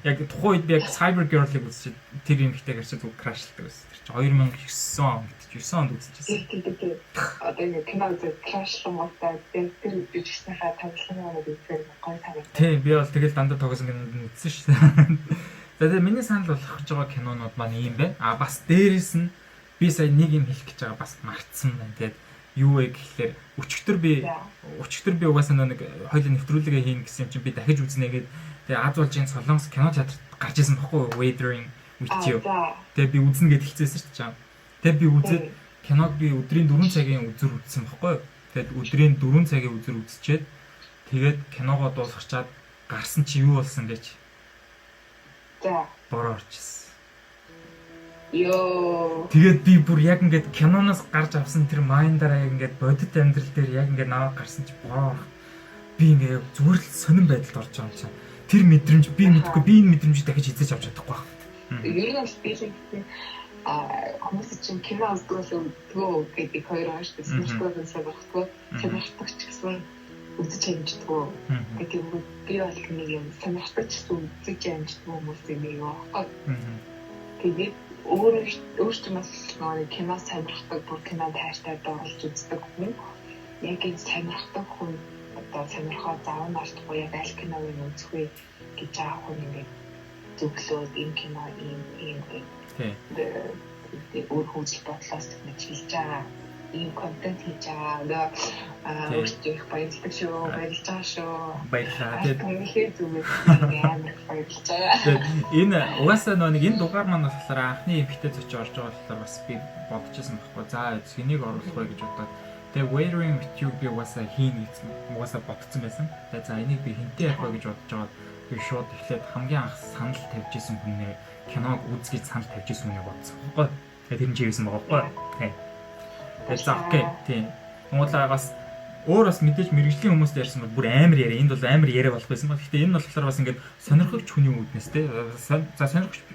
Яг тухайн үед би яг Cyber Girl-ыг үзчихээд тэр эмэгтэй гарчаад үг крашлдаг байсан. Тэр чинь 2009 онд үзчихсэн. Одоо ингэ кино үзээд крашлмаатай тэр бичснийхаа тоглоомнууд үзээд гоё санагдав. Тийм би бол тэгэл дандаа тоглосон кинонд үзсэн шүү дээ. За тэгээ миний санал болгох гэж байгаа кинонууд маань ийм байна. Бас дээрэс нь би сая нэг юм хэлэх гэж байгаа бас мартсан байна. Тэгээд юу вэ гэхлээр өчигдөр би угаасаа нэг хоёулаа нэвтрүүлгээ хийн гэсэн юм чинь би дахиж үзнэ гэдэг. Тэгээ Аз улсын Солонгос кино театрт гарч ирсэн баггүй Weathering with You. Тэгээ би үзнэ гэж хэлчихсэн шүү дээ. Тэгээ би үзээд киног би өдрийн 4 цагийн үзүр үзсэн баггүй. Тэгээд өдрийн 4 цагийн үзүр үзчихэд тэгээд киногоо дуусгачаад гарсан чи юу болсон гэж. За бороо орчихсон. Йоо. Тэгээд би бүр яг ингээд киноноос гарч авсан тэр майндаараа яг ингээд бодит амьдрал дээр яг ингээд наваа гарсан чи бороо. Би ингээд зүгээр л сонирн байдалд орж байгаа юм чинь. Тэр мэдрэмж би мэдгүй би энэ мэдрэмжийг дахиж эзэж авч чадахгүй байна. Ер нь би хүмүүс чинь кино үздэг төгөө гэдэг хоёр байгаа шүү дээ. Сонирхолтой сонирхолтой сонирхдаг ч гэсэн үзэж амждаггүй. Тэгээд би бол нэг юм сонирхдаг ч гэсэн үзэж амждаггүй хүмүүс юм аа. Тэгээд өөртөө бас нэг кино сонирхдаг, бүр кино тайртай доорлж үздэг хүн яг энэ сонирхдаг хүн одоо сонирхоо заавал алдахгүй яг аль киног нь үзэх вэ гэж аах хүн ингээд зөвлөөд энэ кино ийм тийм өөр хүсэл бодлоос гэж хэлж байгаа ийм контент хийж байгаа өөртөө их баярлалаа шүү баярлж байгаа шүү баярлалаа тэгээд амар баярлж байгаа энэ угаасаа нэг энэ дугаар маань болохоор анхны эмхтэй зоч орж байгаа болохоор бас би бодчихсон байхгүй за энийг оруулах вэ гэж бодоод тэгээ wearing with you би угаасаа хийн гэсэн угаасаа бодсон байсан тэгээ за энийг би хинтээ явах вэ гэж бодож байгаа би шууд эхлээд хамгийн анх санал тавьж исэн хүнээ киног үзгийж санал тавьж исэн хүнээ бодсон байхгүй тэгээ тэр нь чийсэн байгаа байхгүй тэгээ за окей тийм Монголаа бас өөр бас мэдээж мэрэгжлийн хүмүүст ярьсан бол бүр амар яриа энд бол амар яриа болох байсан ба гэхдээ энэ болохоор бас ингээд сонирхогч хүний үүднээс те за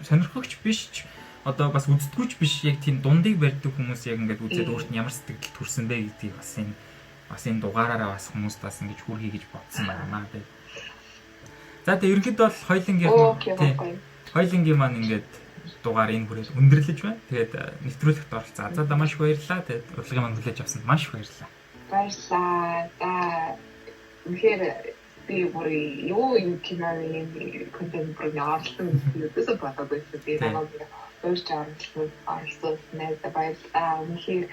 сонирхогч биш ч одоо бас үздэггүйч биш яг тийм дундыг барьдаг хүмүүс яг ингээд үзээд өөрт нь ямар сэтгэл төрсөн бэ гэдгийг бас энэ дугаараараа бас хүмүүст бас ингэж хүргэе гэж бодсон байна те за тэгээ ерөнхийдөө бол хоёлынгийн маань ингээд дугаар энэ бүрээс өндөрлөж байна. Тэгээд нэвтрүүлэгт оролцсон. За маш их баярлалаа. Тэгээд урилгын маань хүлээж авсанд маш их баярлалаа. Баярлалаа. Тэгэхээр би бүр юу юм киноны контент програмлсан зүйлээс бодоод байсан. Би намайг өөрч оролцсон найзаа баярлалаа. Тэгэхээр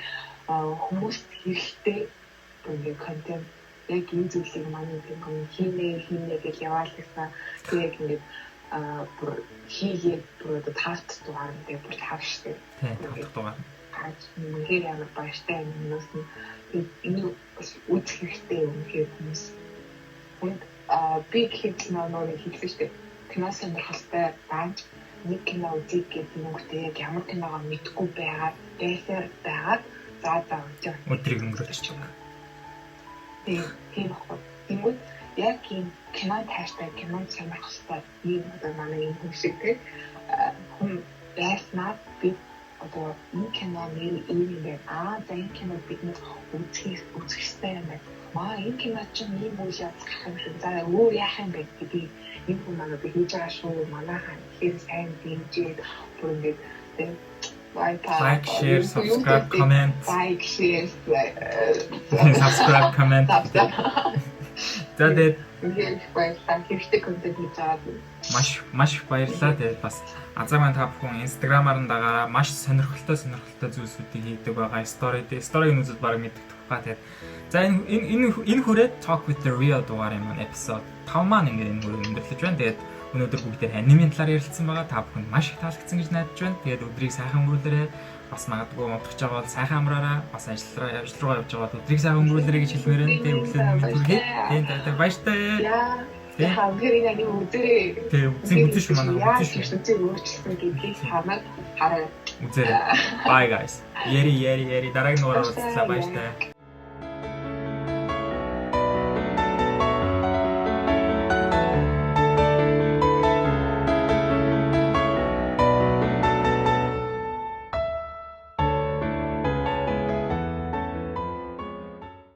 хүмүүст хэрэгтэй нэг контент яг энэ зүйлийг манай хийнэ гэж яваал гэсэн. Тэгээд ингээд бүр хийгээд бүр одоо таарт дугаар гэдэг бүр таарштай. Тийм дугаар. Үнэхээр ямар баяртай юмнаас нь энэ үзэх хэрэгтэй юм хэрэг хүмүүс. Би хэвлэн нэг хэлсэн шүү дээ. Кино сонирхолтой дааж нэг кино үзье гэдэг нүгтэй яг ямар киногоо мэдгүй байгаад за өдрийг өнгөрөөч юм. Тийм баггүй. Тэгвэл яг энэ кино таартай кино сонирхолтой ийм одоо манай энэ хүн шиг хүн байснаа би одоо энэ кино нэр ийм за энэ кино биднээс үзэх хэрэгтэй юм байна. Энэ кино чинь ийм үйл явдал гэх юм шиг за өөр яах юм бэ гэдэг энэ хүн манай би хийж байгаа шүү манайхаа тэгэхээр сайн дэмжиж бүр ингээд like, share, subscribe, comment. Like, share, subscribe, comment. За тэгээд хэрэгтэй контент хийж байгаа. Маш их баярлалаа. Тэгээд бас Азар маань та бүхэн Instagram-аар нь дагаараа маш сонирхолтой зүйлсүүдийг хийдэг байгаа. Storyг үзэл баг мэддэг тухай. Тэгээд за энэ хүрээд Talk with the Real дугаарын маань episode 5 маань ингээд энэ хүрээ өндөрлөж байна. Тэгээд өнөөдөр бүгдээр анимын талаар ярилцсан байгаа. Та бүхэнд маш их таалагдсан гэж найдаж байна. Тэгээд өдрийг сайхан өнгөрүүлээрэй. Бас магадгүй модох жагаа бол сайхан амраараа бас ажил руугаа явж байгаа бол өдрийг сайхан өнгөрүүлээрэй гэж хэлмээр байна. Тэгээд өглөө нь хүргэе. Тэгээд баяртай. Яа, гэрийн нэг үзэрээ. Тэгээд үзэж манай үзэж өөрчлөсөн гэдгийг хамаад хараа. Үзээрэй. Bye guys. Яри дараагийн дугаараар уулзлаа баяртай.